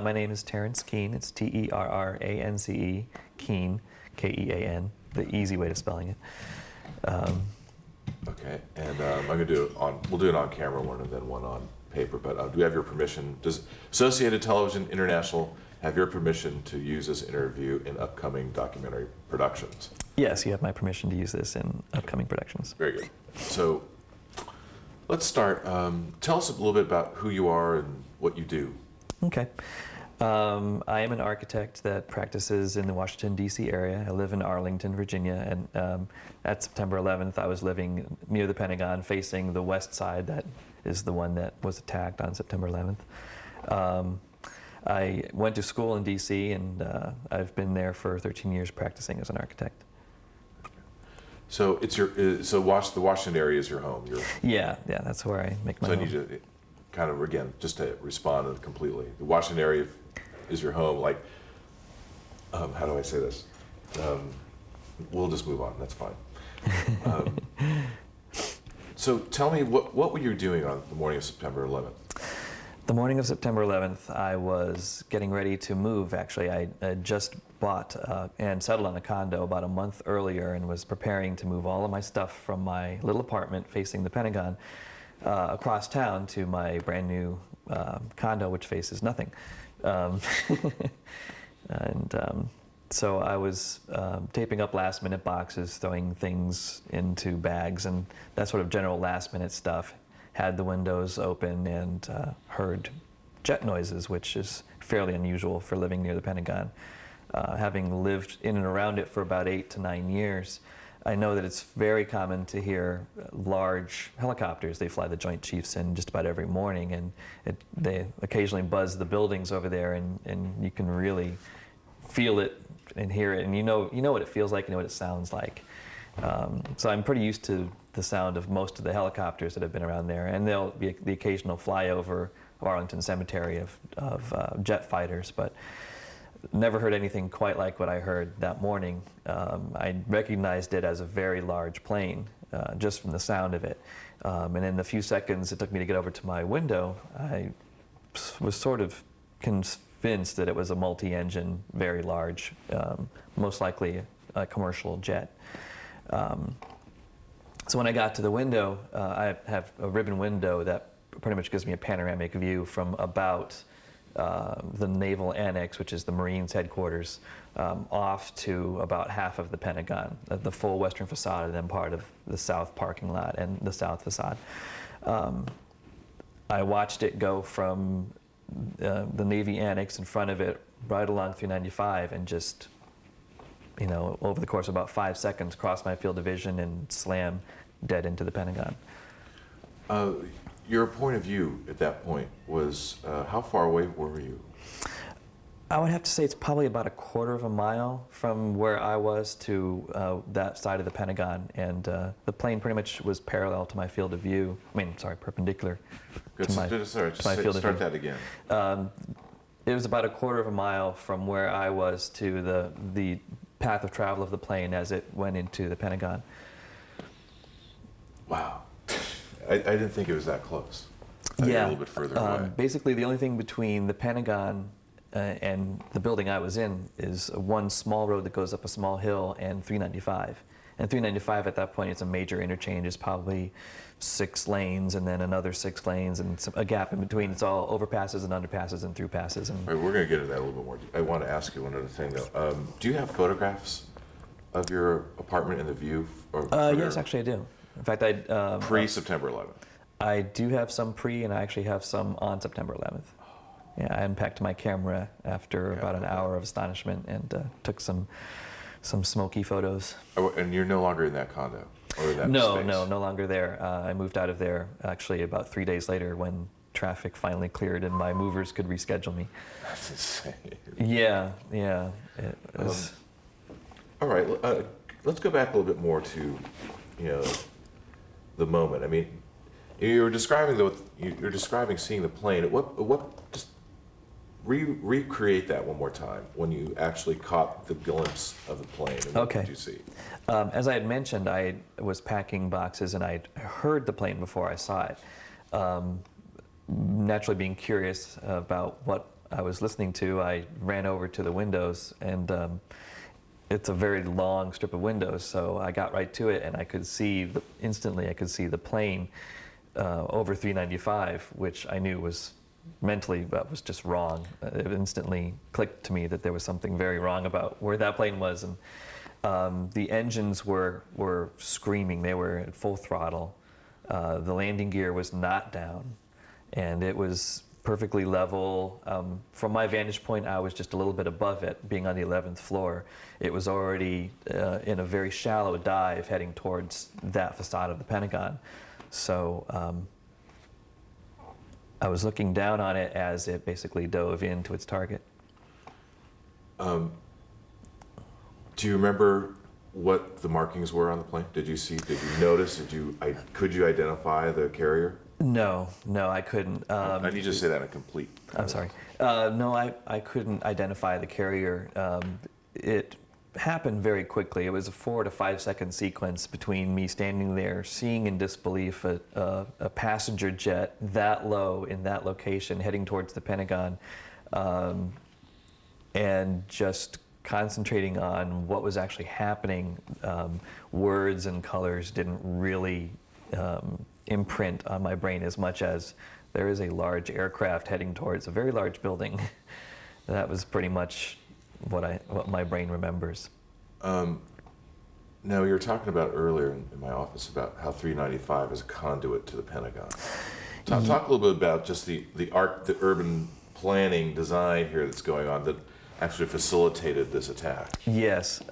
My name is Terrance Kean. It's Terrance, Kean, Kean, the easy way to spelling it. Okay, and I'm going to do it on, we'll do it on camera one and then one on paper, but do we have your permission? Does Associated Television International have your permission to use this interview in upcoming documentary productions? Yes, you have my permission to use this in upcoming productions. Very good. So let's start. Tell us a little bit about who you are and what you do. Okay. I am an architect that practices in the Washington, D.C. area. I live in Arlington, Virginia, and at September 11th, I was living near the Pentagon, facing the west side. That is the one that was attacked on September 11th. I went to school in D.C., and I've been there for 13 years practicing as an architect. So it's your, the Washington area is your home. Yeah, that's where I make my home. So I need you kind of, again, just to respond completely. The Washington area is your home, like, how do I say this? We'll just move on, that's fine. So tell me, what were you doing on the morning of September 11th? The morning of September 11th, I was getting ready to move, actually. I had just bought and settled on a condo about a month earlier and was preparing to move all of my stuff from my little apartment facing the Pentagon across town to my brand new condo, which faces nothing. So I was taping up last minute boxes, throwing things into bags, and that sort of general last minute stuff. Had the windows open and heard jet noises, which is fairly unusual for living near the Pentagon. Having lived in and around it for about 8 to 9 years, I know that it's very common to hear large helicopters. They fly the Joint Chiefs in just about every morning, and they occasionally buzz the buildings over there, and you can really feel it and hear it, and you know what it feels like, you know what it sounds like. So I'm pretty used to the sound of most of the helicopters that have been around there, and there'll be the occasional flyover of Arlington Cemetery of jet fighters, but never heard anything quite like what I heard that morning. I recognized it as a very large plane just from the sound of it. And in the few seconds it took me to get over to my window, I was sort of convinced that it was a multi-engine, very large, most likely a commercial jet. So when I got to the window, I have a ribbon window that pretty much gives me a panoramic view from about the Naval Annex, which is the Marines headquarters, off to about half of the Pentagon, the full western facade, and then part of the south parking lot and the south facade. I watched it go from the Navy Annex in front of it right along 395 and just, over the course of about 5 seconds, cross my field of vision and slam dead into the Pentagon. Your point of view at that point was, how far away were you? I would have to say it's probably about a quarter of a mile from where I was to that side of the Pentagon, and the plane pretty much was parallel to my field of view. Perpendicular to my field of view. Start that again. It was about a quarter of a mile from where I was to the path of travel of the plane as it went into the Pentagon. Wow. I didn't think it was that close. A little bit further away. Basically, the only thing between the Pentagon and the building I was in is one small road that goes up a small hill and 395. And 395 at that point, it's a major interchange. It's probably 6 lanes and then another 6 lanes and a gap in between. It's all overpasses and underpasses and through passes. And all right, we're going to get into that a little bit more. I want to ask you one other thing, though. Do you have photographs of your apartment and the view? Yes, actually I do. In fact, pre-September 11th. I do have some pre, and I actually have some on September 11th. Yeah, I unpacked my camera after about an hour of astonishment and took some smoky photos. Oh, and you're no longer in that condo? Or that No, space? no longer there. I moved out of there actually about 3 days later when traffic finally cleared and my movers could reschedule me. That's insane. Yeah. It was... All right, let's go back a little bit more to, the moment. I mean, you're describing seeing the plane. Just recreate that one more time when you actually caught the glimpse of the plane. And what did you see? As I had mentioned, I was packing boxes and I heard the plane before I saw it. Naturally being curious about what I was listening to, I ran over to the windows, and it's a very long strip of windows, so I got right to it, and I could see, instantly I could see the plane over 395, which I knew was mentally, that was just wrong. It instantly clicked to me that there was something very wrong about where that plane was, and the engines were screaming. They were at full throttle. The landing gear was not down, and it was perfectly level. From my vantage point, I was just a little bit above it, being on the 11th floor. It was already in a very shallow dive heading towards that facade of the Pentagon. So I was looking down on it as it basically dove into its target. Do you remember what the markings were on the plane? Did you notice, could you identify the carrier? No, I couldn't. I need you to say that in complete. I'm sorry. No, I couldn't identify the carrier. It happened very quickly. It was a 4 to 5 second sequence between me standing there, seeing in disbelief a passenger jet that low in that location heading towards the Pentagon, and just concentrating on what was actually happening. Words and colors didn't really imprint on my brain as much as there is a large aircraft heading towards a very large building. That was pretty much what my brain remembers. Now, you were talking about earlier in my office about how 395 is a conduit to the Pentagon. Talk a little bit about just the urban planning design here that's going on that actually facilitated this attack. Yes.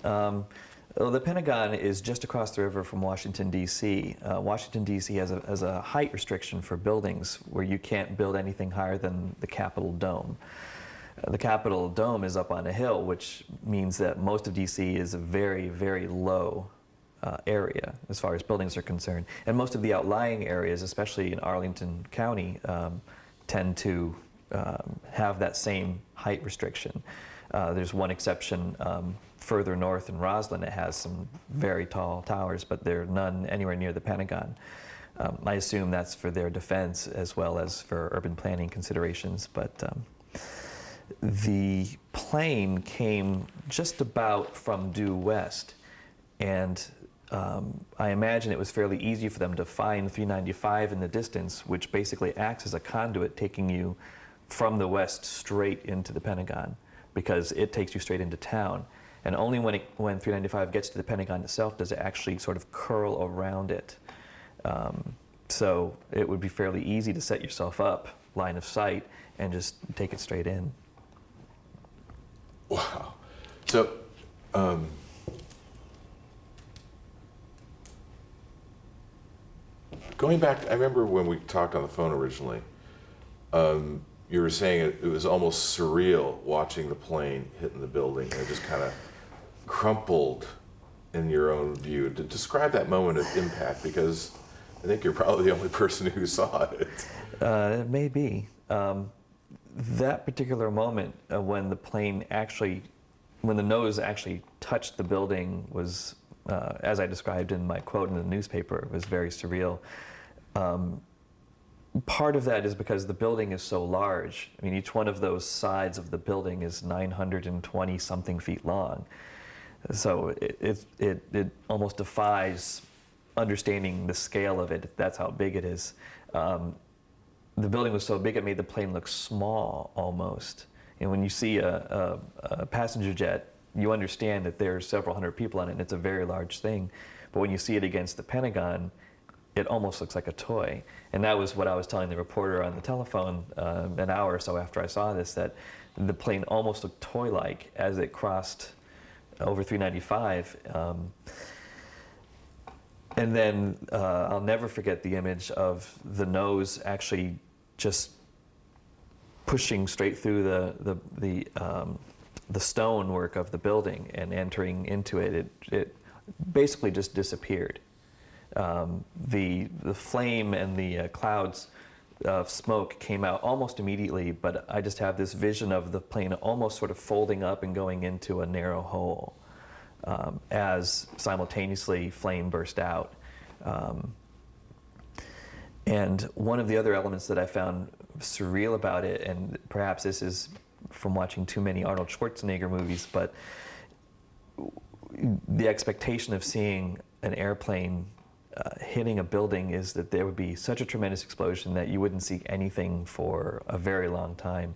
Well, the Pentagon is just across the river from Washington, D.C. Washington, D.C. has a height restriction for buildings where you can't build anything higher than the Capitol Dome. The Capitol Dome is up on a hill, which means that most of D.C. is a very, very low area as far as buildings are concerned. And most of the outlying areas, especially in Arlington County, tend to have that same height restriction. There's one exception further north in Roslyn. It has some very tall towers, but there are none anywhere near the Pentagon. I assume that's for their defense as well as for urban planning considerations. But the plane came just about from due west, and I imagine it was fairly easy for them to find 395 in the distance, which basically acts as a conduit taking you from the west straight into the Pentagon, because it takes you straight into town. And only when 395 gets to the Pentagon itself does it actually sort of curl around it. So it would be fairly easy to set yourself up, line of sight, and just take it straight in. Wow. So, going back, I remember when we talked on the phone originally, you were saying it was almost surreal watching the plane hitting the building, and it just kind of crumpled in your own view. To describe that moment of impact, because I think you're probably the only person who saw it. It may be. That particular moment when the nose actually touched the building was, as I described in my quote in the newspaper, it was very surreal. Part of that is because the building is so large. I mean, each one of those sides of the building is 920 something feet long. So it almost defies understanding the scale of it. That's how big it is. The building was so big it made the plane look small almost. And when you see a passenger jet, you understand that there's several hundred people on it, and it's a very large thing. But when you see it against the Pentagon, it almost looks like a toy. And that was what I was telling the reporter on the telephone an hour or so after I saw this, that the plane almost looked toy-like as it crossed over 395. And then I'll never forget the image of the nose actually just pushing straight through the stonework of the building and entering into it. It basically just disappeared. The flame and the clouds of smoke came out almost immediately, but I just have this vision of the plane almost sort of folding up and going into a narrow hole as simultaneously flame burst out. And one of the other elements that I found surreal about it, and perhaps this is from watching too many Arnold Schwarzenegger movies, but the expectation of seeing an airplane hitting a building is that there would be such a tremendous explosion that you wouldn't see anything for a very long time.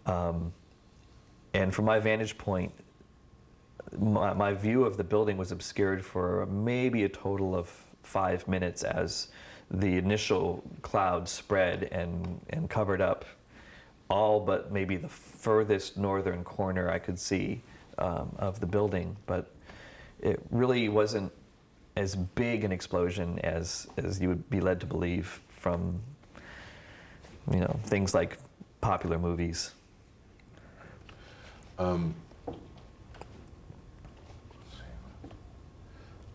And from my vantage point, my view of the building was obscured for maybe a total of 5 minutes as the initial cloud spread and covered up all but maybe the furthest northern corner I could see of the building. But it really wasn't as big an explosion as you would be led to believe from, you know, things like popular movies.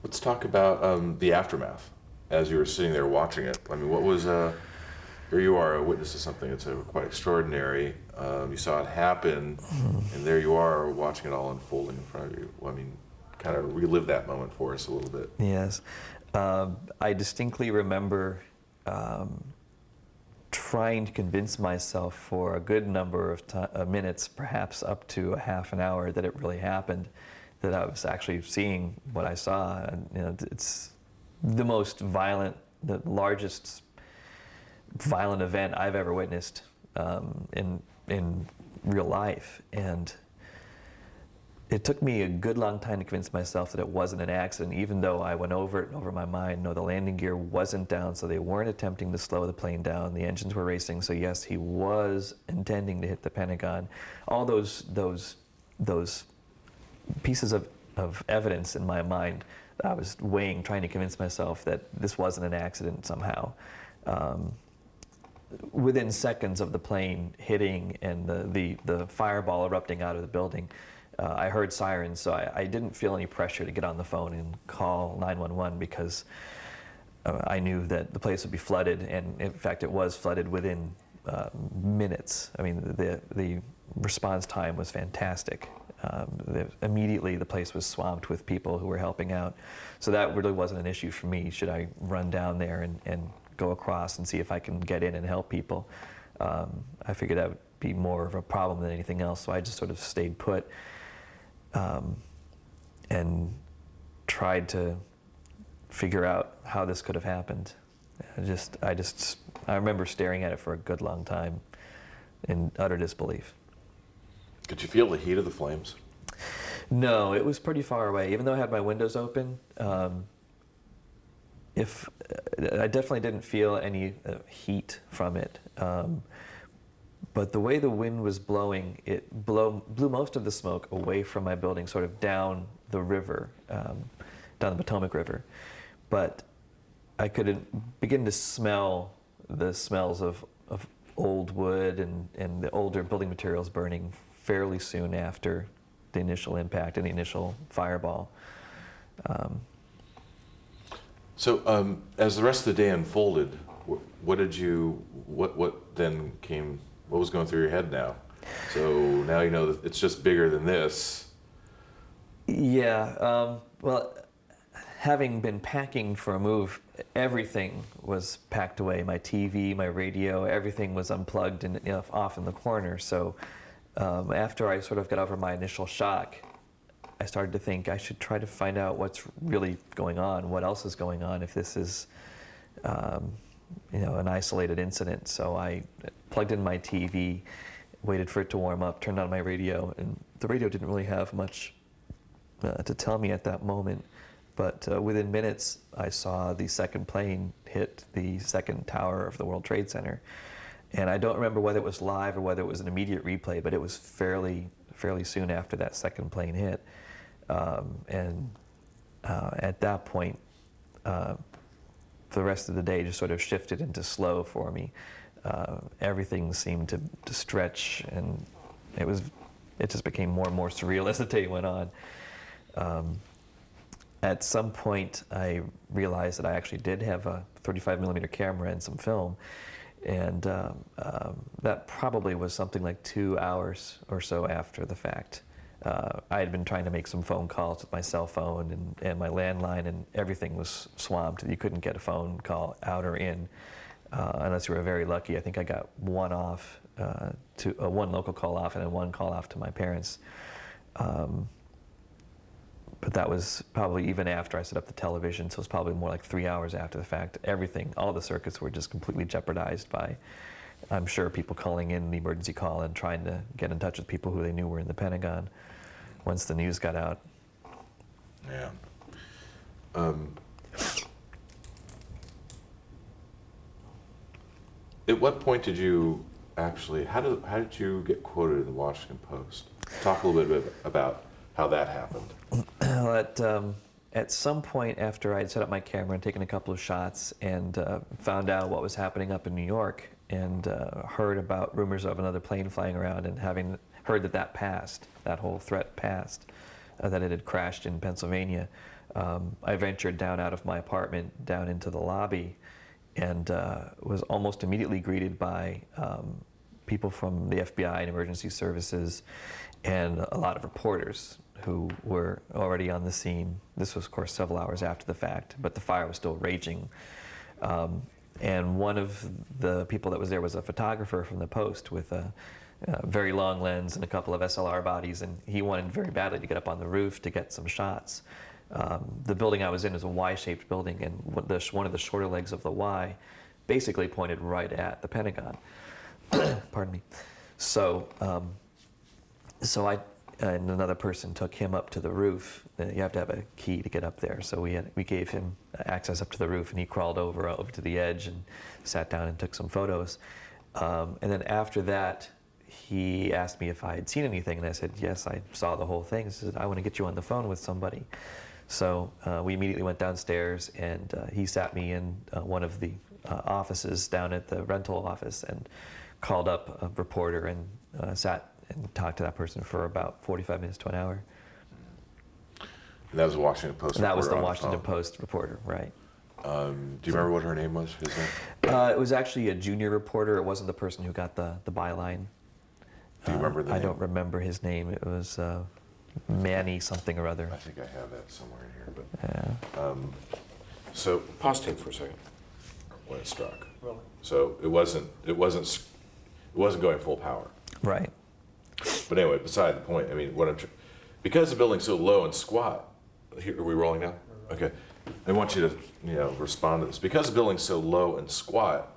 Let's talk about the aftermath as you were sitting there watching it. I mean, what was, here you are, a witness to something that's quite extraordinary. You saw it happen, and there you are watching it all unfolding in front of you. I mean, kind of relive that moment for us a little bit. Yes. I distinctly remember trying to convince myself for a good number of minutes, perhaps up to a half an hour, that it really happened, that I was actually seeing what I saw. And, you know, it's the most violent, the largest violent event I've ever witnessed in real life. And it took me a good long time to convince myself that it wasn't an accident, even though I went over it and over my mind. No, the landing gear wasn't down, so they weren't attempting to slow the plane down. The engines were racing, so yes, he was intending to hit the Pentagon. All those pieces of evidence in my mind, I was weighing, trying to convince myself that this wasn't an accident somehow. Within seconds of the plane hitting and the fireball erupting out of the building, I heard sirens, so I didn't feel any pressure to get on the phone and call 911 because I knew that the place would be flooded, and in fact it was flooded within minutes. I mean, the response time was fantastic. Immediately the place was swamped with people who were helping out, so that really wasn't an issue for me. Should I run down there and go across and see if I can get in and help people? I figured that would be more of a problem than anything else, so I just sort of stayed put. And tried to figure out how this could have happened. I remember staring at it for a good long time in utter disbelief. Could you feel the heat of the flames? No, it was pretty far away. Even though I had my windows open, I definitely didn't feel any heat from it. But the way the wind was blowing, it blew most of the smoke away from my building, sort of down the river, down the Potomac River. But I could begin to smell the smells of old wood and the older building materials burning fairly soon after the initial impact and the initial fireball. So as the rest of the day unfolded, what was going through your head now? So now you know that it's just bigger than this. Yeah, well, having been packing for a move, everything was packed away. My TV, my radio, everything was unplugged and off in the corner. So after I sort of got over my initial shock, I started to think I should try to find out what's really going on, what else is going on if this is an isolated incident. So I plugged in my TV, waited for it to warm up, turned on my radio, and the radio didn't really have much to tell me at that moment. But within minutes, I saw the second plane hit the second tower of the World Trade Center. And I don't remember whether it was live or whether it was an immediate replay, but it was fairly soon after that second plane hit. At that point, the rest of the day just sort of shifted into slow for me. Everything seemed to stretch, and it just became more and more surreal as the day went on. At some point, I realized that I actually did have a 35mm camera and some film, and that probably was something like 2 hours or so after the fact. I had been trying to make some phone calls with my cell phone and my landline, and everything was swamped. You couldn't get a phone call out or in. unless you were very lucky. I think I got one off one local call off and then one call off to my parents. But that was probably even after I set up the television, so it was probably more like 3 hours after the fact. Everything, all the circuits were just completely jeopardized by, I'm sure, people calling in the emergency call and trying to get in touch with people who they knew were in the Pentagon once the news got out. Yeah. At what point did you actually, how did you get quoted in the Washington Post? Talk a little bit about how that happened. Well, at some point after I'd set up my camera and taken a couple of shots and found out what was happening up in New York and heard about rumors of another plane flying around and having heard that that passed, that whole threat passed, that it had crashed in Pennsylvania, I ventured down out of my apartment down into the lobby and was almost immediately greeted by people from the FBI and emergency services and a lot of reporters who were already on the scene. This was, of course, several hours after the fact, but the fire was still raging. And one of the people that was there was a photographer from the Post with a very long lens and a couple of SLR bodies, and he wanted very badly to get up on the roof to get some shots. The building I was in is a Y-shaped building, and one of the shorter legs of the Y basically pointed right at the Pentagon. Pardon me. So I and another person took him up to the roof. You have to have a key to get up there. So we gave him access up to the roof, and he crawled over to the edge and sat down and took some photos. And then after that, he asked me if I had seen anything, and I said, yes, I saw the whole thing. He said, I want to get you on the phone with somebody. So we immediately went downstairs, and he sat me in one of the offices down at the rental office and called up a reporter and sat and talked to that person for about 45 minutes to an hour. And that was the Washington Post reporter. That was the Washington Post reporter, right. Do you remember what her name was? It was actually a junior reporter. It wasn't the person who got the byline. Do you remember the name? I don't remember his name. It was Manny something or other. I think I have that somewhere in here. But so pause tape for a second when it struck. Really? So it wasn't going full power. Right. But anyway, beside the point. I mean, because the building's so low and squat. Here, are we rolling now? Okay. I want you to respond to this. Because the building's so low and squat,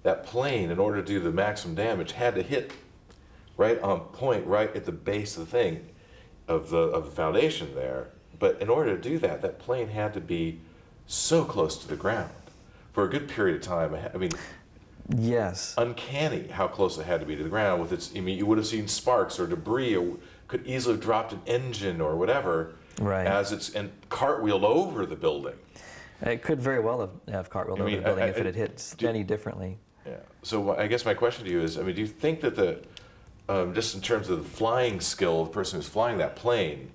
that plane, in order to do the maximum damage, had to hit right on point, right at the base of the thing, of the foundation there. But in order to do that, that plane had to be so close to the ground for a good period of time. I mean, yes, uncanny how close it had to be to the ground. With its, I mean, you would have seen sparks or debris, or could easily have dropped an engine or whatever, right, as it's and cartwheeled over the building. It could very well have cartwheeled over the building if it had hit any differently. Yeah. So I guess my question to you is, I mean, do you think that just in terms of the flying skill of the person who's flying that plane,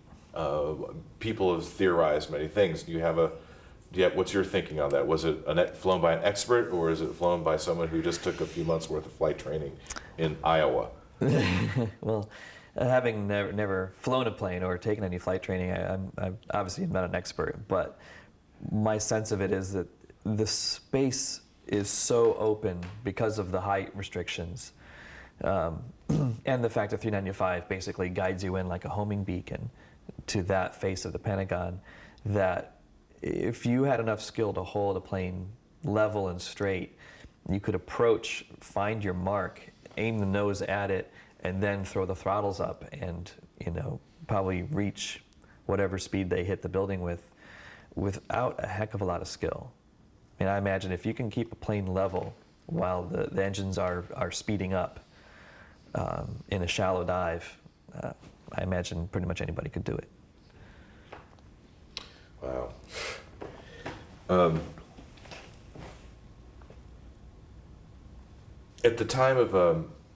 people have theorized many things. What's your thinking on that? Was it flown by an expert, or is it flown by someone who just took a few months worth of flight training in Iowa? Well, having never flown a plane or taken any flight training, I'm obviously not an expert, but my sense of it is that the space is so open because of the height restrictions. And the fact that 395 basically guides you in like a homing beacon to that face of the Pentagon, that if you had enough skill to hold a plane level and straight, you could approach, find your mark, aim the nose at it, and then throw the throttles up and, probably reach whatever speed they hit the building with without a heck of a lot of skill. I mean, I imagine if you can keep a plane level while the engines are speeding up in a shallow dive, I imagine pretty much anybody could do it. Wow. At the time of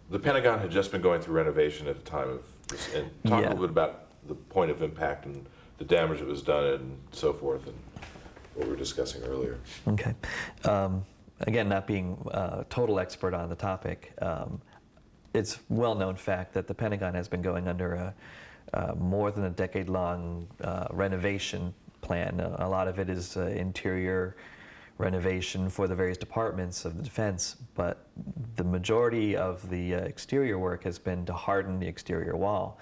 the Pentagon had just been going through renovation at the time of this, and talk a little bit about the point of impact and the damage that was done and so forth, and what we were discussing earlier. Okay. Again, not being a total expert on the topic, it's well-known fact that the Pentagon has been going under a more than a decade-long renovation plan. A lot of it is interior renovation for the various departments of the defense, but the majority of the exterior work has been to harden the exterior wall.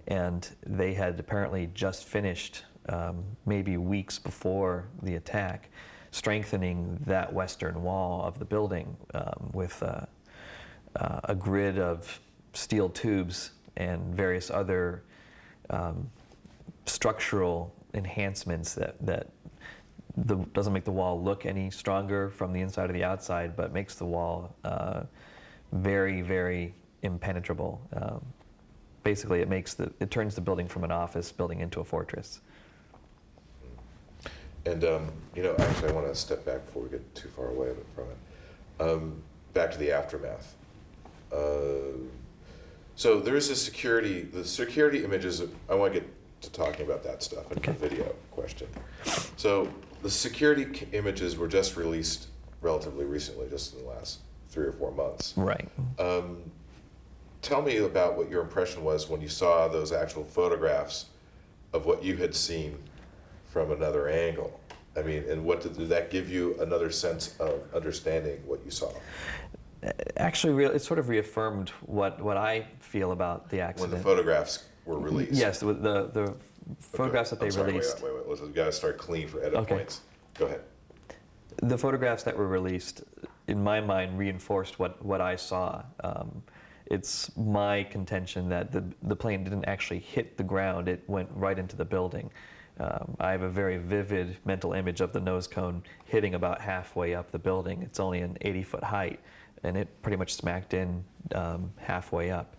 And they had apparently just finished, maybe weeks before the attack, strengthening that western wall of the building with a grid of steel tubes and various other structural enhancements that doesn't make the wall look any stronger from the inside or the outside, but makes the wall very, very impenetrable. Basically, it turns the building from an office building into a fortress. And actually, I want to step back before we get too far away from it. Back to the aftermath. So there is the security images. I want to get to talking about that stuff in the video question. So the security images were just released relatively recently, just in the last 3 or 4 months. Right. Tell me about what your impression was when you saw those actual photographs of what you had seen from another angle. I mean, and did that give you another sense of understanding what you saw? Actually, it sort of reaffirmed what I feel about the accident. When the photographs were released. Yes, the photographs that they released. Wait. Listen, we got to start clean for edit points. Go ahead. The photographs that were released, in my mind, reinforced what I saw. It's my contention that the plane didn't actually hit the ground. It went right into the building. I have a very vivid mental image of the nose cone hitting about halfway up the building. It's only an 80-foot height, and it pretty much smacked in halfway up,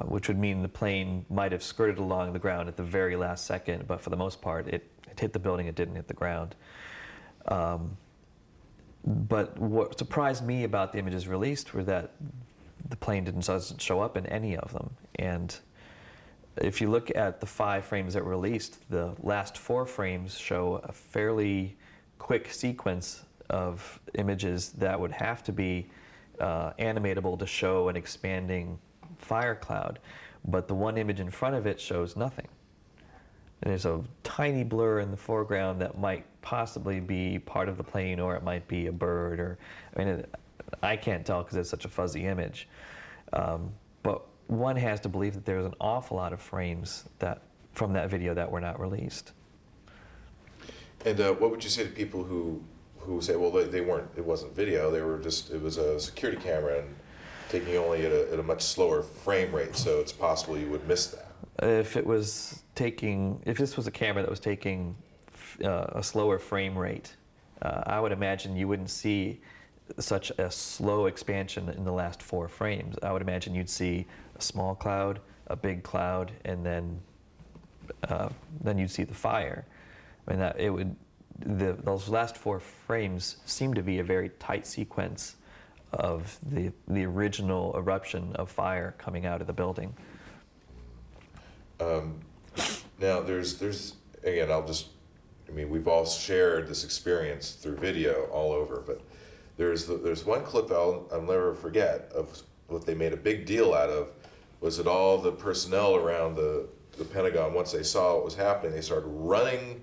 which would mean the plane might have skirted along the ground at the very last second, but for the most part, it hit the building, it didn't hit the ground. But what surprised me about the images released were that the plane doesn't show up in any of them. And if you look at the 5 frames that were released, the last 4 frames show a fairly quick sequence of images that would have to be animatable to show an expanding fire cloud. But the one image in front of it shows nothing. And there's a tiny blur in the foreground that might possibly be part of the plane, or it might be a bird, or I can't tell because it's such a fuzzy image. But one has to believe that there's an awful lot of frames from that video that were not released. And what would you say to people who say, well, it wasn't video, it was a security camera and taking only at a much slower frame rate, so it's possible you would miss that? If this was a camera that was taking a slower frame rate, I would imagine you wouldn't see such a slow expansion in the last 4 frames. I would imagine you'd see a small cloud, a big cloud, and then you'd see the fire. I mean, those last 4 frames seem to be a very tight sequence of the original eruption of fire coming out of the building. Now, there's again, we've all shared this experience through video all over, but there's one clip I'll never forget of what they made a big deal out of, was that all the personnel around the Pentagon, once they saw what was happening, they started running,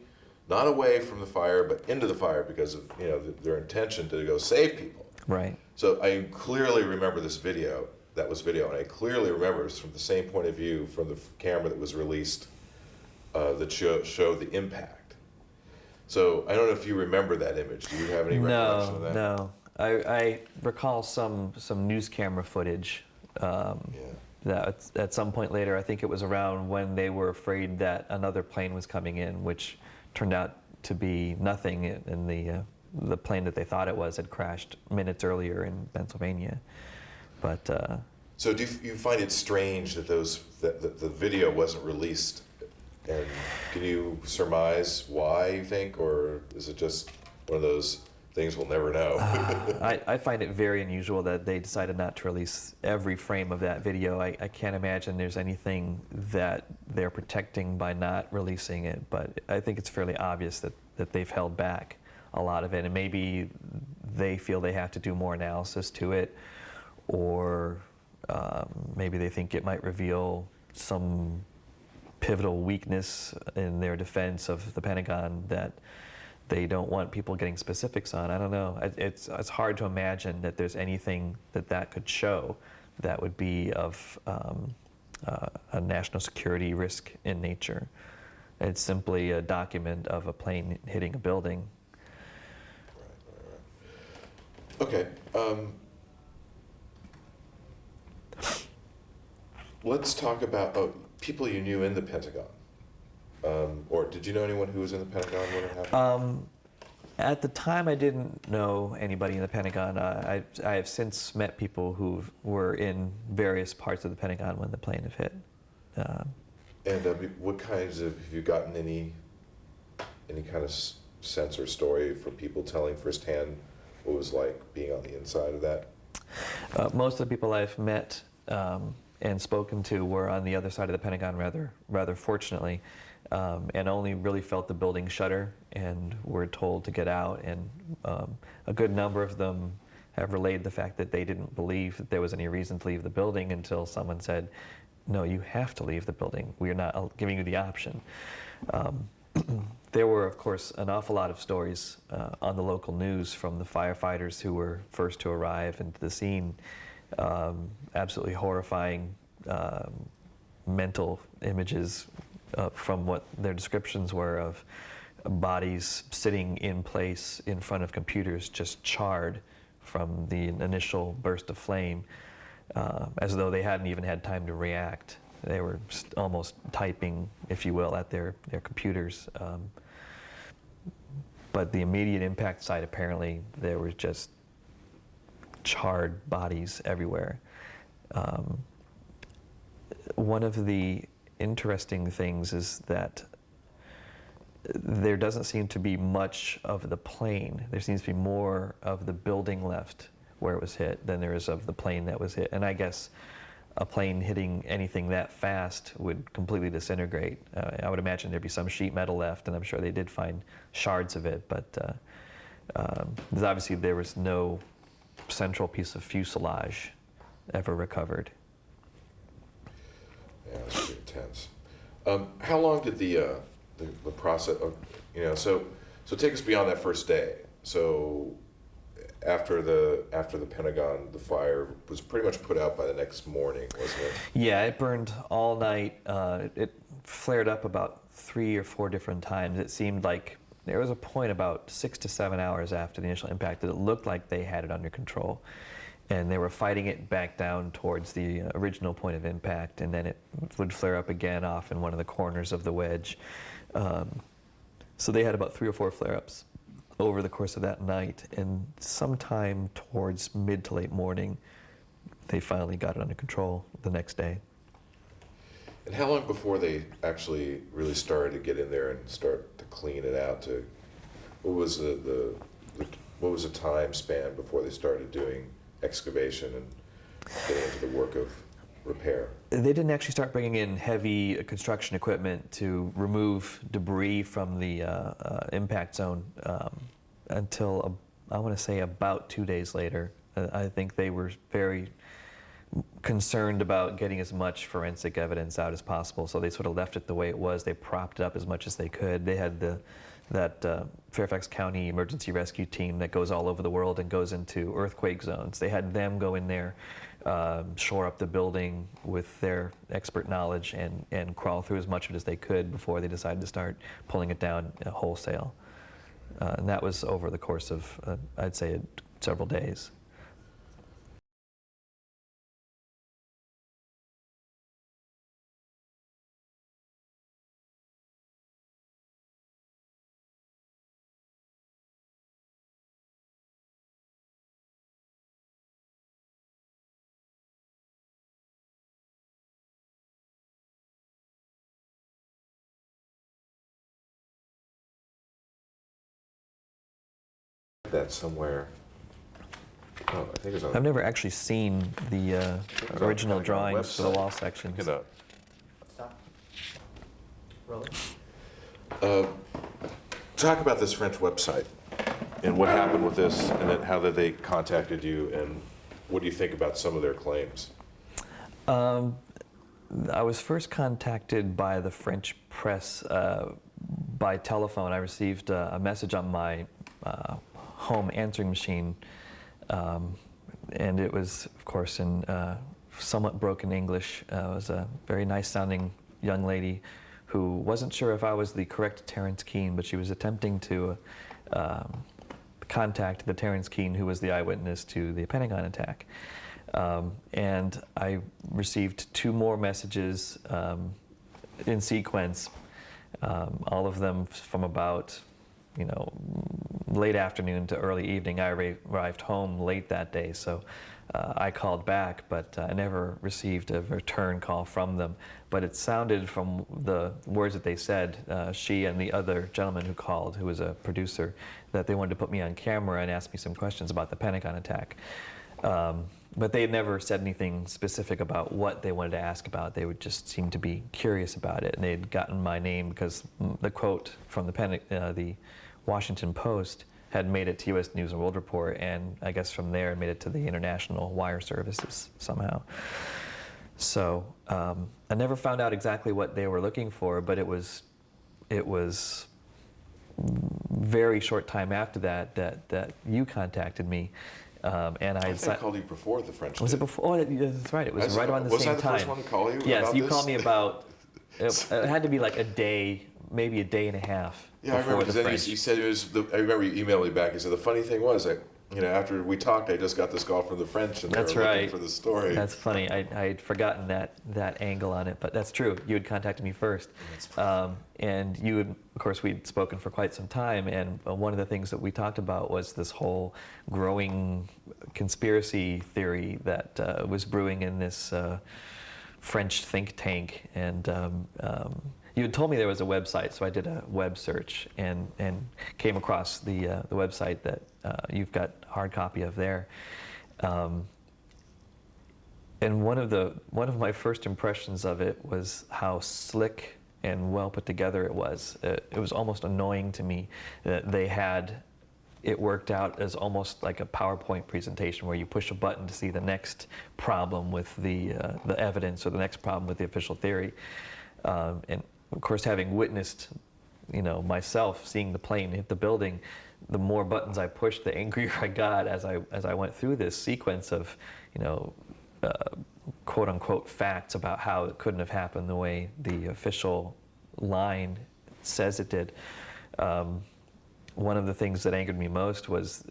not away from the fire, but into the fire because of their intention to go save people. Right. So I clearly remember this video. That was video, and I clearly remember it's from the same point of view from the camera that was released that showed the impact. So I don't know if you remember that image. Do you have any recollection of that? No. I recall some news camera footage that at some point later, I think it was around when they were afraid that another plane was coming in, which turned out to be nothing, and the plane that they thought it was had crashed minutes earlier in Pennsylvania. But so do you find it strange that the video wasn't released? And can you surmise why you think, or is it just one of those things we'll never know? I find it very unusual that they decided not to release every frame of that video. I can't imagine there's anything that they're protecting by not releasing it, but I think it's fairly obvious that they've held back a lot of it, and maybe they feel they have to do more analysis to it, or maybe they think it might reveal some pivotal weakness in their defense of the Pentagon that they don't want people getting specifics on. I don't know. It's hard to imagine that there's anything that could show that would be of a national security risk in nature. It's simply a document of a plane hitting a building. Right. Okay. Let's talk about people you knew in the Pentagon. Or did you know anyone who was in the Pentagon when it happened? At the time, I didn't know anybody in the Pentagon. I have since met people who were in various parts of the Pentagon when the plane had hit. And what kinds of, have you gotten any kind of sense or story from people telling firsthand what it was like being on the inside of that? Most of the people I've met and spoken to were on the other side of the Pentagon, rather fortunately, and only really felt the building shudder and were told to get out. And a good number of them have relayed the fact that they didn't believe that there was any reason to leave the building until someone said, "No, you have to leave the building. We are not giving you the option." There were, of course, an awful lot of stories on the local news from the firefighters who were first to arrive into the scene. Absolutely horrifying mental images from what their descriptions were of bodies sitting in place in front of computers, just charred from the initial burst of flame, as though they hadn't even had time to react. They were almost typing, if you will, at their computers. But the immediate impact site, apparently, there was just charred bodies everywhere. One of the interesting things is that there doesn't seem to be much of the plane. There seems to be more of the building left where it was hit than there is of the plane that was hit. And I guess a plane hitting anything that fast would completely disintegrate. I would imagine there'd be some sheet metal left, and I'm sure they did find shards of it, but obviously there was no central piece of fuselage ever recovered. Yeah, that's pretty intense. How long did the process of, so take us beyond that first day. So after the Pentagon, the fire was pretty much put out by the next morning, wasn't it? Yeah, it burned all night. It flared up about 3 or 4 different times. It seemed like there was a point about 6 to 7 hours after the initial impact that it looked like they had it under control. And they were fighting it back down towards the original point of impact, and then it would flare up again off in one of the corners of the wedge. So they had about 3 or 4 flare-ups over the course of that night, and sometime towards mid to late morning, they finally got it under control the next day. And how long before they actually really started to get in there and start to clean it out? What was the time span before they started doing excavation and getting into the work of repair? They didn't actually start bringing in heavy construction equipment to remove debris from the impact zone until, I want to say, about 2 days later. I think they were very concerned about getting as much forensic evidence out as possible, so they sort of left it the way it was. They propped it up as much as they could. They had that Fairfax County emergency rescue team that goes all over the world and goes into earthquake zones. They had them go in there, shore up the building with their expert knowledge and crawl through as much of it as they could before they decided to start pulling it down wholesale. And that was over the course of, I'd say, several days. That somewhere. Oh, I think it's on. I've never actually seen the original drawings for the wall sections. Look it up. Stop. Roll it. Talk about this French website and what happened with this, and then how that they contacted you, and what do you think about some of their claims? I was first contacted by the French press by telephone. I received a message on my home answering machine, and it was, of course, in somewhat broken English. It was a very nice-sounding young lady who wasn't sure if I was the correct Terrance Kean, but she was attempting to contact the Terrance Kean who was the eyewitness to the Pentagon attack. And I received 2 more messages in sequence, all of them from about, late afternoon to early evening. I arrived home late that day, so I called back, but I never received a return call from them. But it sounded from the words that they said, she and the other gentleman who called, who was a producer, that they wanted to put me on camera and ask me some questions about the Pentagon attack. But they had never said anything specific about what they wanted to ask about. They would just seem to be curious about it, and they'd gotten my name because the quote from the Washington Post had made it to U.S. News and World Report, and I guess from there it made it to the international wire services somehow. So I never found out exactly what they were looking for, but it was very short time after that you contacted me. And I called you before the French. Was did. it before? Oh, that's right. It was right around the same time. Was I the first one to call you? Yes, about you this? called me about. It had to be like a day, maybe a day and a half. Yeah, I remember. Before the French. You said it was. I remember you emailed me back. You said the funny thing was that after we talked, I just got this call from the French, and they were looking for the story. That's funny. I'd forgotten that angle on it, but that's true. You had contacted me first, and you had, of course, we'd spoken for quite some time, and one of the things that we talked about was this whole growing conspiracy theory that was brewing in this French think tank, and you had told me there was a website, so I did a web search and came across the website that you've got a hard copy of there. And one of my first impressions of it was how slick and well put together it was. It was almost annoying to me that they had it worked out as almost like a PowerPoint presentation where you push a button to see the next problem with the evidence or the next problem with the official theory. And of course, having witnessed, myself seeing the plane hit the building, the more buttons I pushed, the angrier I got as I went through this sequence of, quote unquote facts about how it couldn't have happened the way the official line says it did. One of the things that angered me most was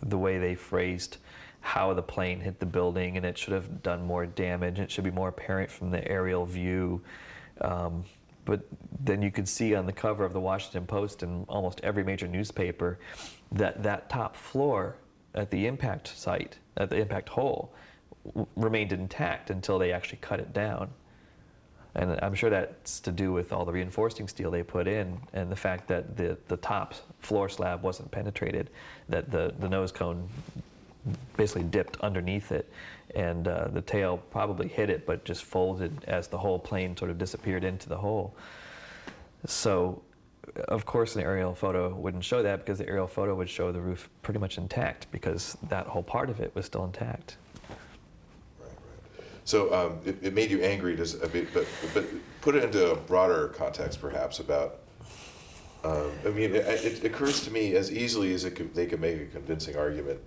the way they phrased how the plane hit the building, and it should have done more damage. It should be more apparent from the aerial view. But then you could see on the cover of the Washington Post and almost every major newspaper that top floor at the impact site, at the impact hole, remained intact until they actually cut it down. And I'm sure that's to do with all the reinforcing steel they put in and the fact that the top floor slab wasn't penetrated, that the nose cone basically dipped underneath it, and the tail probably hit it but just folded as the whole plane sort of disappeared into the hole. So of course an aerial photo wouldn't show that, because the aerial photo would show the roof pretty much intact, because that whole part of it was still intact. So it made you angry a bit, but put it into a broader context, perhaps, about. It occurs to me as easily as they could make a convincing argument,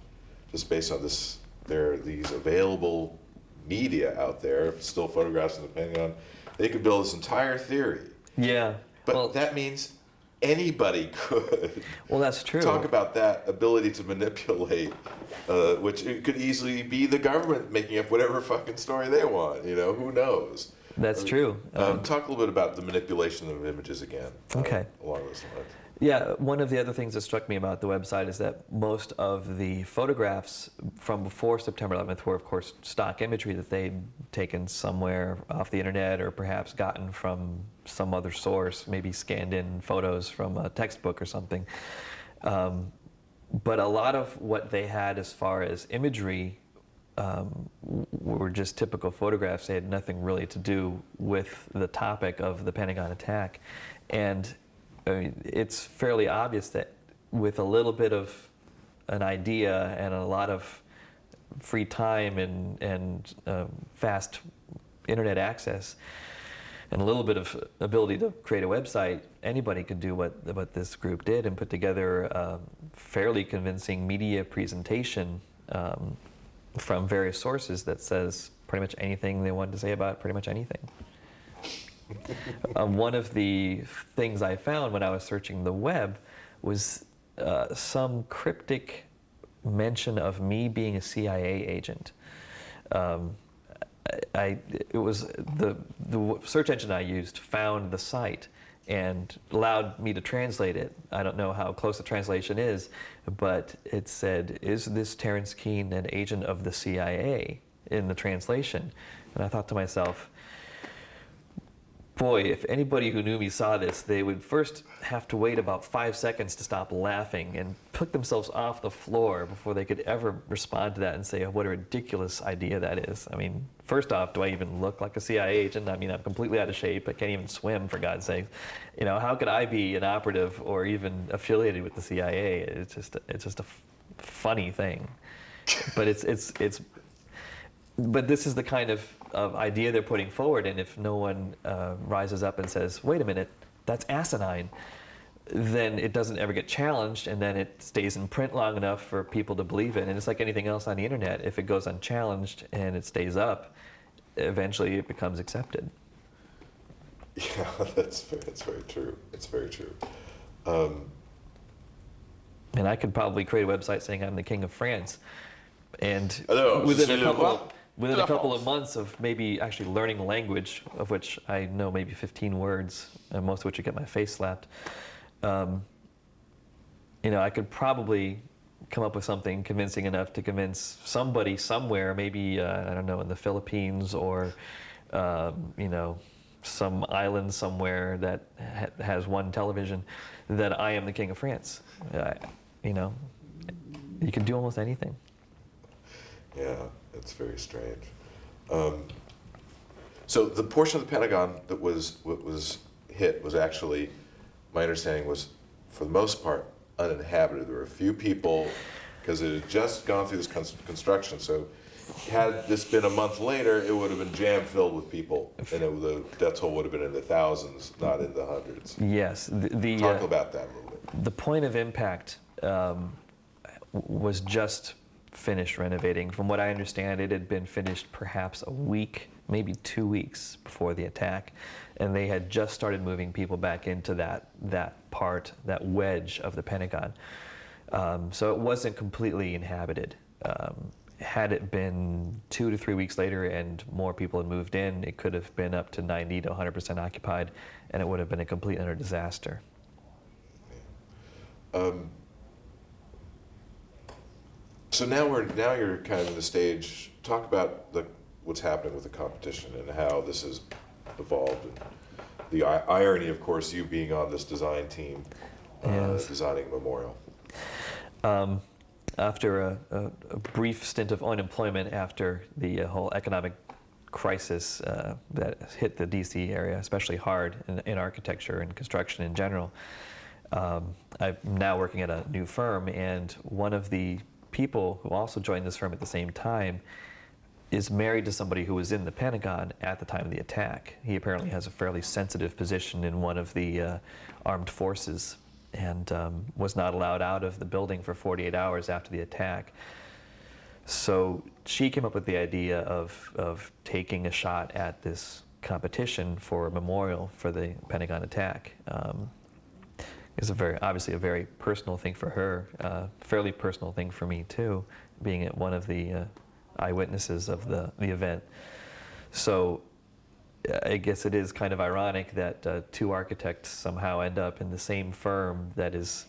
just based on this. There are these available media out there, still photographs of the Pentagon. They could build this entire theory. Yeah. But that means anybody could. Well, that's true. Talk about that ability to manipulate, which it could easily be the government making up whatever fucking story they want. Who knows? That's true. Talk a little bit about the manipulation of images again. Okay. Along those lines. Yeah, one of the other things that struck me about the website is that most of the photographs from before September 11th were, of course, stock imagery that they'd taken somewhere off the internet, or perhaps gotten from some other source, maybe scanned in photos from a textbook or something. But a lot of what they had as far as imagery were just typical photographs. They had nothing really to do with the topic of the Pentagon attack. And it's fairly obvious that with a little bit of an idea and a lot of free time and fast internet access, and a little bit of ability to create a website, anybody could do what this group did and put together a fairly convincing media presentation from various sources that says pretty much anything they wanted to say about pretty much anything. One of the things I found when I was searching the web was some cryptic mention of me being a CIA agent. It was the search engine I used found the site and allowed me to translate it. I don't know how close the translation is, but it said, "Is this Terrance Kean an agent of the CIA?" in the translation. And I thought to myself, boy, if anybody who knew me saw this, they would first have to wait about 5 seconds to stop laughing and pick themselves off the floor before they could ever respond to that and say, oh, what a ridiculous idea that is. I mean, first off, do I even look like a CIA agent? I mean, I'm completely out of shape. I can't even swim, for God's sake. You know, how could I be an operative or even affiliated with the CIA? It's just a funny thing. But but this is the kind of idea they're putting forward, and if no one rises up and says, wait a minute, that's asinine, then it doesn't ever get challenged, and then it stays in print long enough for people to believe it. And it's like anything else on the internet. If it goes unchallenged and it stays up, eventually it becomes accepted. Yeah, that's very true. It's very true. And I could probably create a website saying I'm the King of France, and within a couple of months of maybe actually learning the language, of which I know maybe 15 words, most of which would get my face slapped, you know, I could probably come up with something convincing enough to convince somebody somewhere, maybe, I don't know, in the Philippines or, you know, some island somewhere that has one television, that I am the King of France. You know, you can do almost anything. Yeah, it's very strange. So the portion of the Pentagon that was hit was actually, my understanding was, for the most part, uninhabited. There were a few people, because it had just gone through this construction. So had this been a month later, it would have been jam-filled with people, and the death toll would have been in the thousands, not in the hundreds. Yes. Talk about that a little bit. The point of impact was just finished renovating. From what I understand, it had been finished perhaps a week, maybe 2 weeks before the attack, and they had just started moving people back into that wedge of the Pentagon. So it wasn't completely inhabited. Had it been 2 to 3 weeks later and more people had moved in, it could have been up to 90 to 100% occupied, and it would have been a complete and utter disaster. So now you're kind of in the stage. Talk about what's happening with the competition and how this has evolved, and the irony, of course, you being on this design team, yes. Designing a memorial. After a brief stint of unemployment after the whole economic crisis that hit the DC area, especially hard in architecture and construction in general, I'm now working at a new firm, and one of the people who also joined this firm at the same time is married to somebody who was in the Pentagon at the time of the attack. He apparently has a fairly sensitive position in one of the armed forces, and was not allowed out of the building for 48 hours after the attack. So she came up with the idea of taking a shot at this competition for a memorial for the Pentagon attack. It's obviously a very personal thing for her, fairly personal thing for me too, being at one of the eyewitnesses of the event. So I guess it is kind of ironic that two architects somehow end up in the same firm that is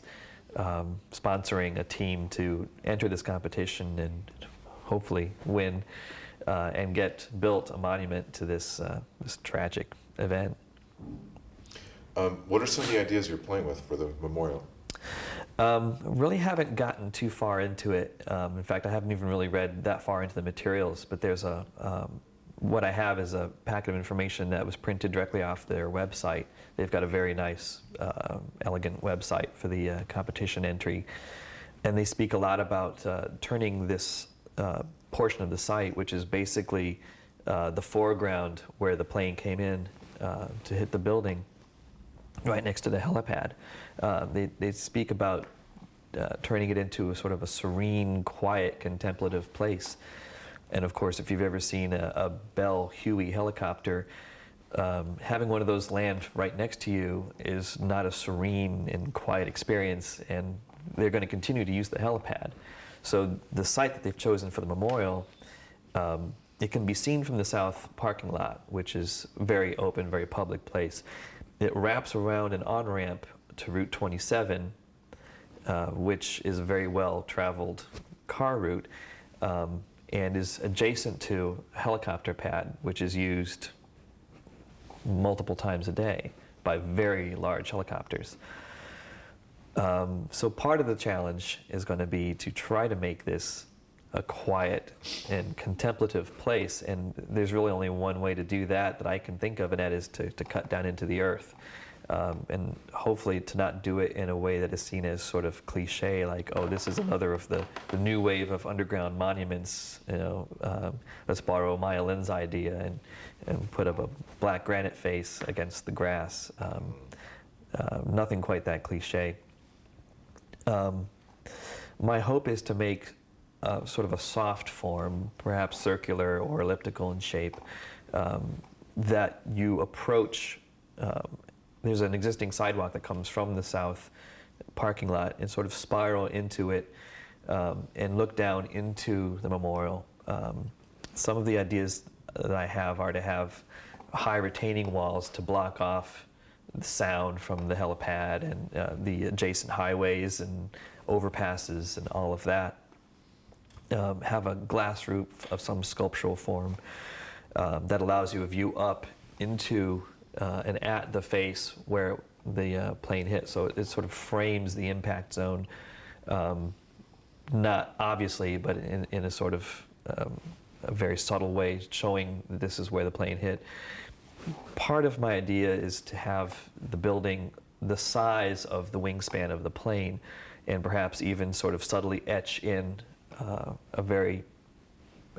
sponsoring a team to enter this competition and hopefully win and get built a monument to this tragic event. What are some of the ideas you're playing with for the memorial? Really haven't gotten too far into it. In fact, I haven't even really read that far into the materials, but there's what I have is a packet of information that was printed directly off their website. They've got a very nice, elegant website for the competition entry, and they speak a lot about turning this portion of the site, which is basically the foreground where the plane came in, to hit the building right next to the helipad. They speak about turning it into a sort of a serene, quiet, contemplative place. And of course, if you've ever seen a Bell Huey helicopter, having one of those land right next to you is not a serene and quiet experience, and they're going to continue to use the helipad. So the site that they've chosen for the memorial, it can be seen from the south parking lot, which is very open, very public place. It wraps around an on-ramp to Route 27, which is a very well-traveled car route, and is adjacent to a helicopter pad, which is used multiple times a day by very large helicopters. So part of the challenge is going to be to try to make this a quiet and contemplative place, and there's really only one way to do that I can think of, and that is to cut down into the earth, and hopefully to not do it in a way that is seen as sort of cliche, like, oh, this is another of the new wave of underground monuments, let's borrow Maya Lin's idea and put up a black granite face against the grass. Nothing quite that cliche. My hope is to make sort of a soft form, perhaps circular or elliptical in shape, that you approach. There's an existing sidewalk that comes from the south parking lot and sort of spiral into it and look down into the memorial. Some of the ideas that I have are to have high retaining walls to block off the sound from the helipad and the adjacent highways and overpasses and all of that. Have a glass roof of some sculptural form that allows you a view up into and at the face where the plane hit. So it sort of frames the impact zone, not obviously, but in a sort of a very subtle way, showing that this is where the plane hit. Part of my idea is to have the building the size of the wingspan of the plane, and perhaps even sort of subtly etch in a very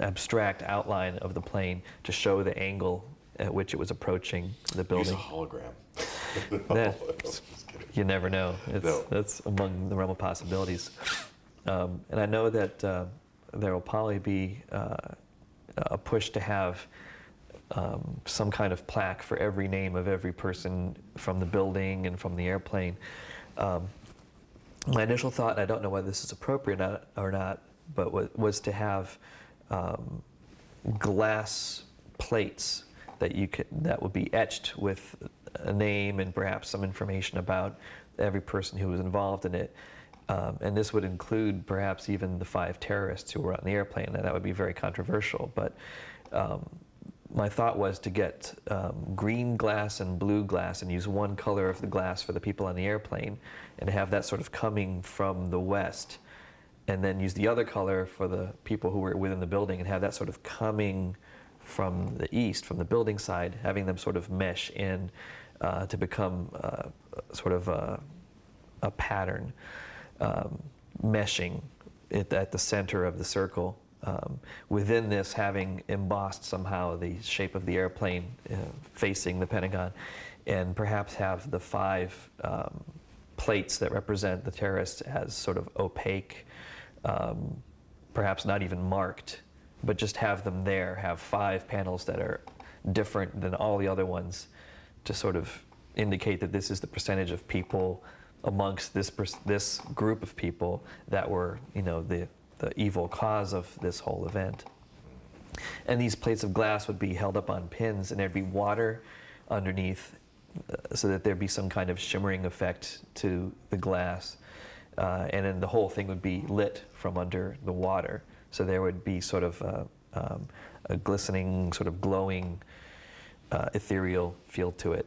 abstract outline of the plane to show the angle at which it was approaching the building. Use a hologram. You never know. That's among the realm of possibilities. And I know that there will probably be a push to have some kind of plaque for every name of every person from the building and from the airplane. My initial thought, and I don't know whether this is appropriate or not, but was to have glass plates that would be etched with a name and perhaps some information about every person who was involved in it. And this would include perhaps even the 5 terrorists who were on the airplane, and that would be very controversial. But my thought was to get green glass and blue glass and use one color of the glass for the people on the airplane and have that sort of coming from the west, and then use the other color for the people who were within the building and have that sort of coming from the east, from the building side, having them sort of mesh in to become sort of a pattern, meshing it at the center of the circle. Within this, having embossed somehow the shape of the airplane facing the Pentagon, and perhaps have the 5 plates that represent the terrorists as sort of opaque, perhaps not even marked, but just have them there, have 5 panels that are different than all the other ones to sort of indicate that this is the percentage of people amongst this group of people that were, the evil cause of this whole event. And these plates of glass would be held up on pins, and there'd be water underneath so that there'd be some kind of shimmering effect to the glass. And then the whole thing would be lit from under the water. So there would be sort of a glistening, sort of glowing, ethereal feel to it.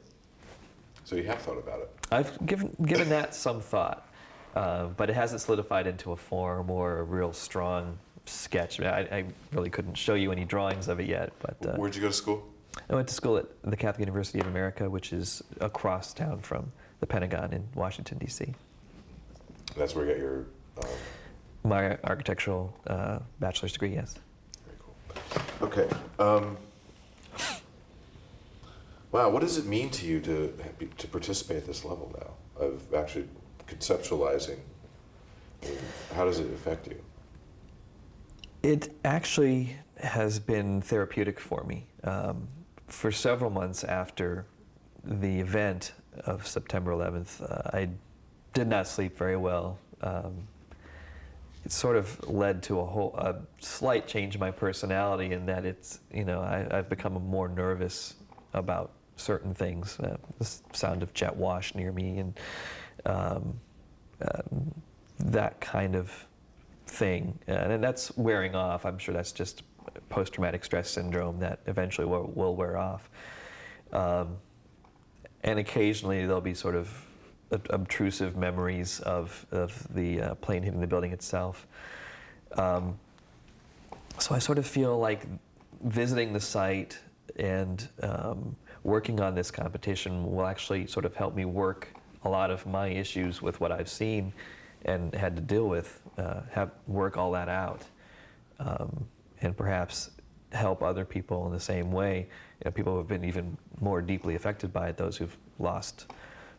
So you have thought about it? I've given that some thought, but it hasn't solidified into a form or a real strong sketch. I really couldn't show you any drawings of it yet. But where'd you go to school? I went to school at the Catholic University of America, which is across town from the Pentagon in Washington, D.C. That's where you got your... My architectural bachelor's degree, yes. Very cool. Okay. Wow, what does it mean to you to participate at this level now of actually conceptualizing? How does it affect you? It actually has been therapeutic for me. For several months after the event of September 11th, I did not sleep very well. It sort of led to a slight change in my personality in that I've become more nervous about certain things. The sound of jet wash near me and that kind of thing. And that's wearing off. I'm sure that's just post-traumatic stress syndrome that eventually will wear off. And occasionally there'll be sort of obtrusive memories of the plane hitting the building itself. So I sort of feel like visiting the site and working on this competition will actually sort of help me work a lot of my issues with what I've seen and had to deal with, work all that out, and perhaps help other people in the same way. People who have been even more deeply affected by it, those who've lost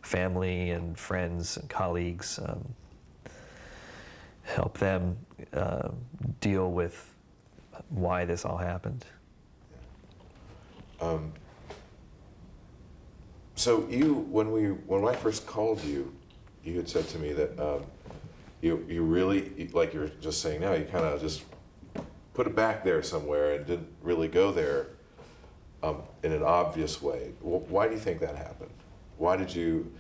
family and friends and colleagues, help them deal with why this all happened. So when I first called you, you had said to me that you really, like you're just saying now, you kind of just put it back there somewhere and didn't really go there in an obvious way. Why do you think that happened? Why did you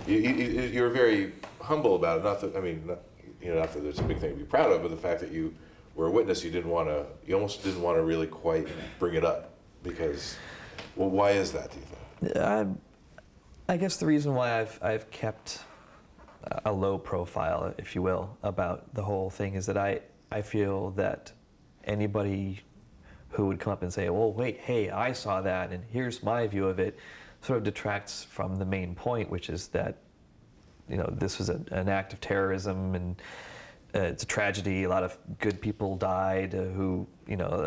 were very humble about it. Not that, I mean, not that it's a big thing to be proud of, but the fact that you were a witness, you almost didn't want to really quite bring it up because, well, why is that, do you think? I guess the reason why I've kept a low profile, if you will, about the whole thing is that I feel that anybody who would come up and say, well, wait, hey, I saw that and here's my view of it, sort of detracts from the main point, which is that this was an act of terrorism and it's a tragedy. A lot of good people died a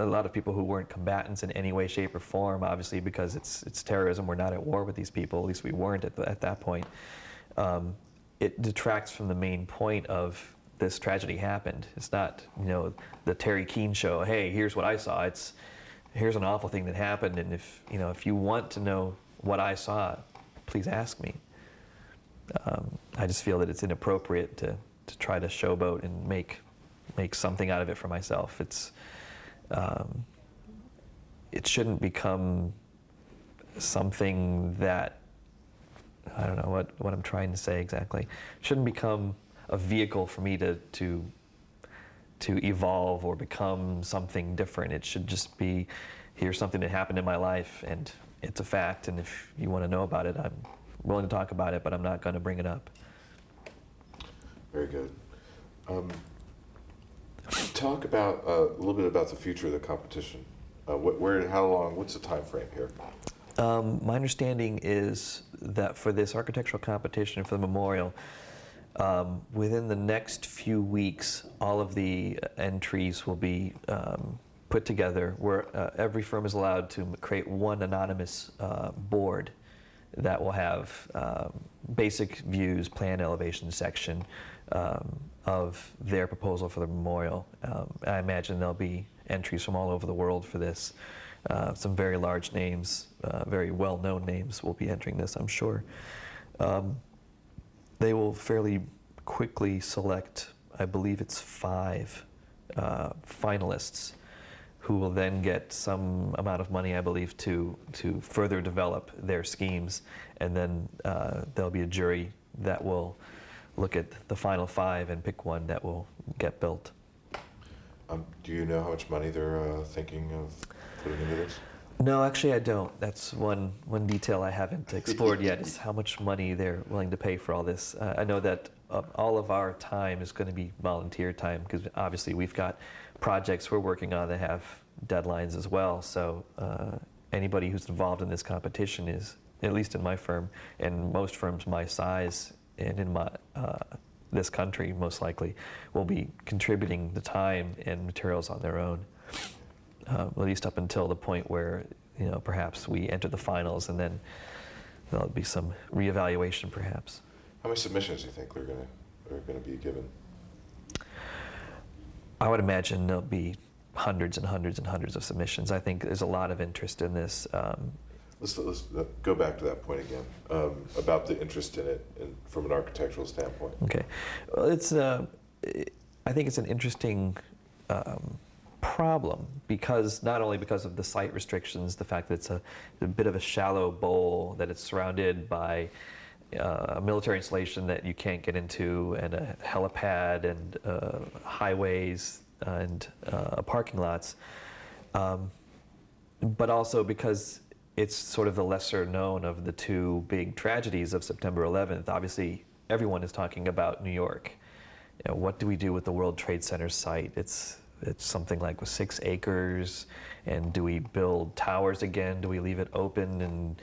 lot of people who weren't combatants in any way, shape, or form, obviously, because it's terrorism. We're not at war with these people, at least we weren't at that point. It detracts from the main point of this tragedy happened. It's not, the Terrance Kean show, hey, here's what I saw. Here's an awful thing that happened, and if you want to know what I saw, please ask me. I just feel that it's inappropriate to try to showboat and make something out of it for myself. It shouldn't become something that, I don't know what I'm trying to say exactly. It shouldn't become a vehicle for me to evolve or become something different. It should just be, here's something that happened in my life and it's a fact, and if you want to know about it, I'm willing to talk about it, but I'm not going to bring it up. Very good. Talk about a little bit about the future of the competition. How long? What's the time frame here? My understanding is that for this architectural competition, for the memorial, within the next few weeks, all of the entries will be put together, where every firm is allowed to create one anonymous board that will have basic views, plan, elevation section of their proposal for the memorial. I imagine there'll be entries from all over the world for this. Some very large names, very well-known names will be entering this, I'm sure. They will fairly quickly select, I believe it's 5 finalists who will then get some amount of money, I believe, to further develop their schemes. And then there'll be a jury that will look at the final 5 and pick one that will get built. Do you know how much money they're thinking of putting into this? No, actually I don't. That's one detail I haven't explored yet, is how much money they're willing to pay for all this. I know that all of our time is going to be volunteer time, because obviously we've got projects we're working on that have deadlines as well. So anybody who's involved in this competition is, at least in my firm, and most firms my size and in my this country most likely, will be contributing the time and materials on their own. At least up until the point where perhaps we enter the finals, and then there'll be some reevaluation, perhaps. How many submissions do you think are going to be given? I would imagine there'll be hundreds and hundreds and hundreds of submissions. I think there's a lot of interest in this. Let's go back to that point again, about the interest in it from an architectural standpoint. Okay. Well, I think it's an interesting problem, because not only because of the site restrictions, the fact that it's a bit of a shallow bowl, that it's surrounded by a military installation that you can't get into, and a helipad, and highways, and parking lots, but also because it's sort of the lesser known of the two big tragedies of September 11th. Obviously, everyone is talking about New York. What do we do with the World Trade Center site? It's something like with 6 acres, and do we build towers again? Do we leave it open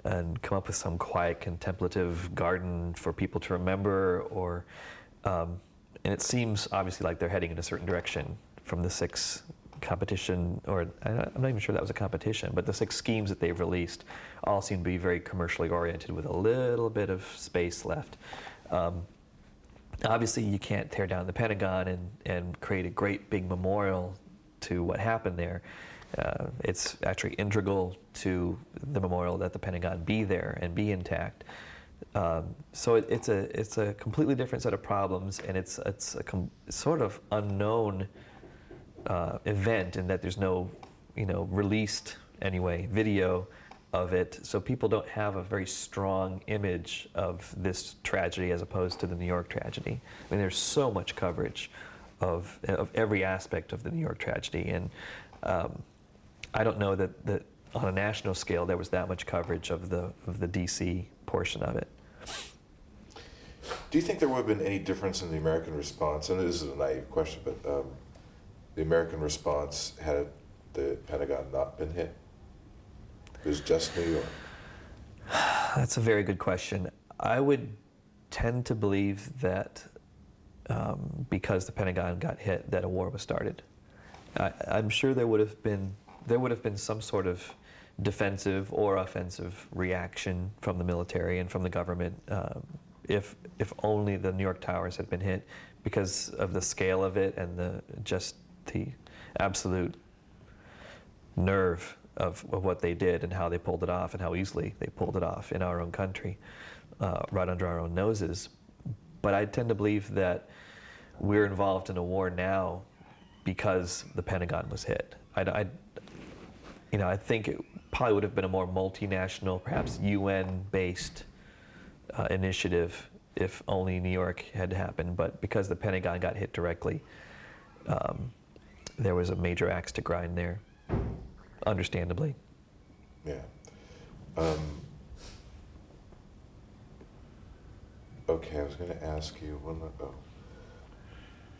and come up with some quiet contemplative garden for people to remember? Or and it seems obviously like they're heading in a certain direction from the 6 competition, or I'm not even sure that was a competition, but the 6 schemes that they've released all seem to be very commercially oriented with a little bit of space left. Obviously, you can't tear down the Pentagon and create a great big memorial to what happened there. It's actually integral to the memorial that the Pentagon be there and be intact. So it's a completely different set of problems, and it's a sort of unknown event, in that there's no, released anyway video of it, so people don't have a very strong image of this tragedy as opposed to the New York tragedy. I mean, there's so much coverage of every aspect of the New York tragedy, and I don't know that on a national scale there was that much coverage of the DC portion of it. Do you think there would have been any difference in the American response? And this is a naive question, but the American response had the Pentagon not been hit? It was just New York. That's a very good question. I would tend to believe that because the Pentagon got hit, that a war was started. I'm sure there would have been some sort of defensive or offensive reaction from the military and from the government if only the New York towers had been hit, because of the scale of it and the absolute nerve of what they did and how they pulled it off and how easily they pulled it off in our own country, right under our own noses. But I tend to believe that we're involved in a war now because the Pentagon was hit. I think it probably would have been a more multinational, perhaps UN-based initiative if only New York had happened. But because the Pentagon got hit directly, there was a major axe to grind there, understandably. Yeah. Okay, I was going to ask you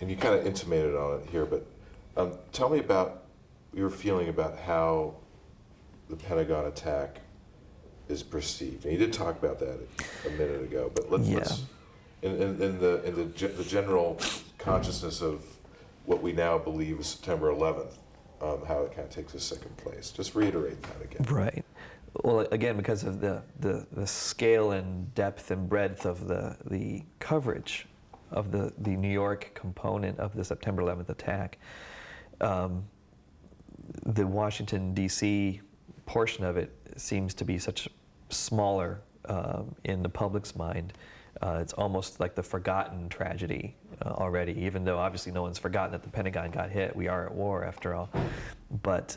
and you kind of intimated on it here, but tell me about your feeling about how the Pentagon attack is perceived. And you did talk about that a minute ago, but let's in the general consciousness of what we now believe is September 11th, how it kind of takes a second place. Just reiterate that again. Right. Well, again, because of the scale and depth and breadth of the coverage of the New York component of the September 11th attack, the Washington, D.C. portion of it seems to be such smaller in the public's mind. It's almost like the forgotten tragedy already, even though obviously no one's forgotten that the Pentagon got hit. We are at war after all. But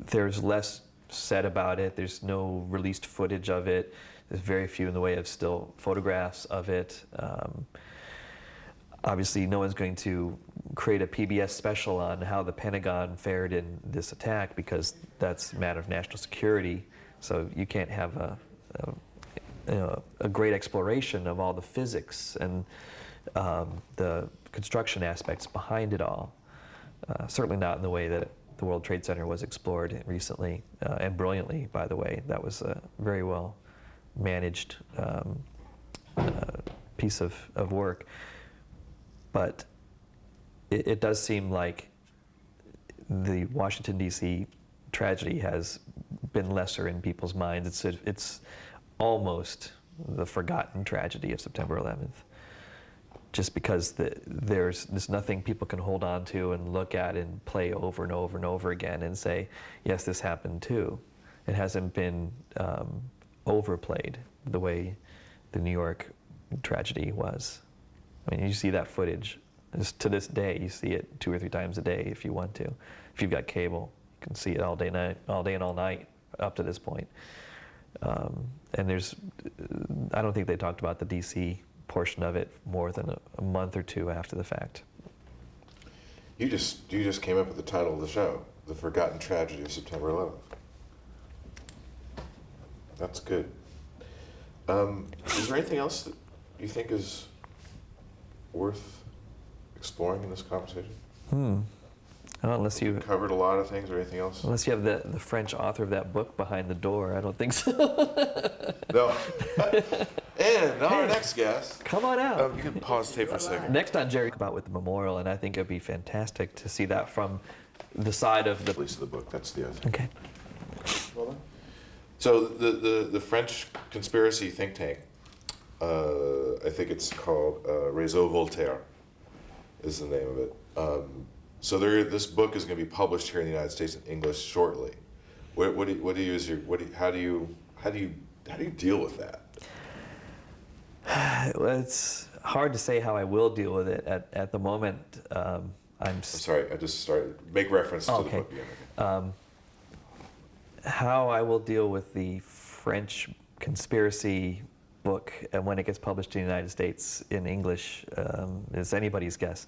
there's less said about it. There's no released footage of it. There's very few in the way of still photographs of it. Obviously, no one's going to create a PBS special on how the Pentagon fared in this attack, because that's a matter of national security. So you can't have a great exploration of all the physics and the construction aspects behind it all. Certainly not in the way that the World Trade Center was explored recently, and brilliantly, by the way. That was a very well managed piece of work. But it does seem like the Washington, D.C. tragedy has been lesser in people's minds. It's almost the forgotten tragedy of September 11th. Just because there's nothing people can hold on to and look at and play over and over and over again and say, yes, this happened too. It hasn't been overplayed the way the New York tragedy was. I mean, you see that footage. To this day, you see it 2 or 3 times a day if you want to. If you've got cable, you can see it all day and all night up to this point. And I don't think they talked about the DC portion of it more than a month or 2 after the fact. You just came up with the title of the show, The Forgotten Tragedy of September 11th. That's good. Is there anything else that you think is worth exploring in this conversation? Unless you covered a lot of things, or anything else? Unless you have the French author of that book behind the door, I don't think so. No. And our next guest. Come on out. You can pause tape for a second. Next on Jerry about with the memorial, and I think it'd be fantastic to see that from the side of the Release of the book. That's the other thing. Okay. So the French conspiracy think tank, I think it's called Réseau Voltaire, is the name of it. So this book is going to be published here in the United States in English shortly. How do you deal with that? Well, it's hard to say how I will deal with it at the moment. I'm sorry, I just started. Make reference to the book again. How I will deal with the French conspiracy book and when it gets published in the United States in English is anybody's guess.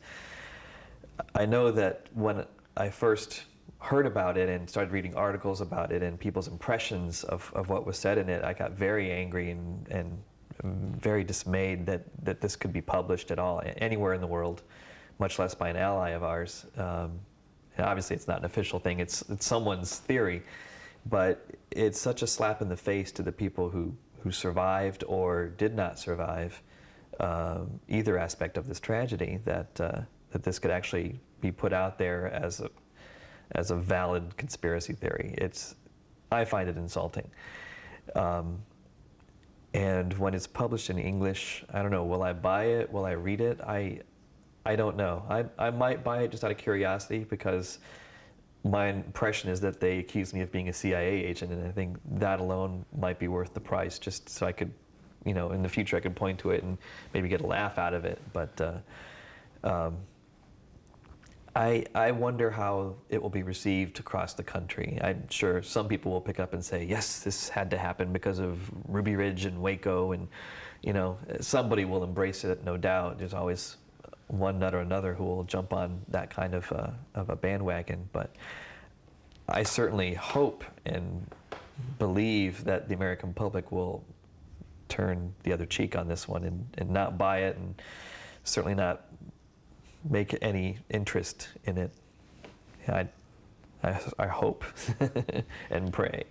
I know that when I first heard about it and started reading articles about it and people's impressions of what was said in it, I got very angry and very dismayed that this could be published at all, anywhere in the world, much less by an ally of ours. And obviously it's not an official thing, it's someone's theory, but it's such a slap in the face to the people who survived or did not survive either aspect of this tragedy that this could actually be put out there as a valid conspiracy theory. I find it insulting. And when it's published in English, I don't know, will I buy it? Will I read it? I don't know. I might buy it just out of curiosity because my impression is that they accused me of being a CIA agent, and I think that alone might be worth the price, just so I could, in the future I could point to it and maybe get a laugh out of it. But I wonder how it will be received across the country. I'm sure some people will pick up and say, yes, this had to happen because of Ruby Ridge and Waco, and somebody will embrace it, no doubt. There's always one nut or another who will jump on that kind of a bandwagon. But I certainly hope and believe that the American public will turn the other cheek on this one and not buy it, and certainly not make any interest in it. I hope and pray.